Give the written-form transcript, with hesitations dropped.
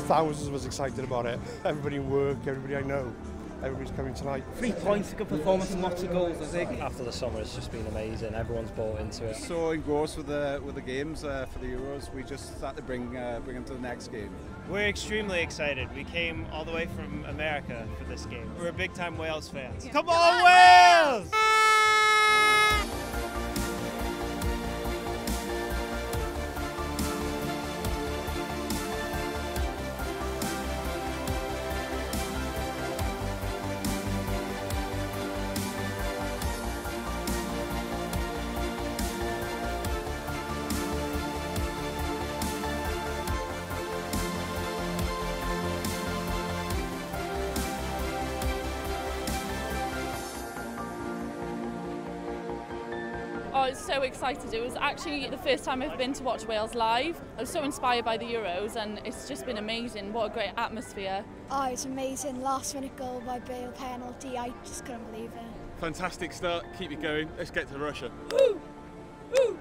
thousands of us excited about it. Everybody in work, everybody I know, everybody's coming tonight. 3 points, a good performance and lots of goals, I think. After the summer, it's just been amazing. Everyone's bought into it. So engrossed with the games for the Euros, we just had to bring them to the next game. We're extremely excited. We came all the way from America for this game. We're big-time Wales fans. Come on, Wales! I was so excited. It was actually the first time I've been to watch Wales live. I was so inspired by the Euros and it's just been amazing. What a great atmosphere. Oh, it's amazing. Last minute goal by Bale penalty. I just couldn't believe it. Fantastic start. Keep it going. Let's get to Russia. Woo! Woo!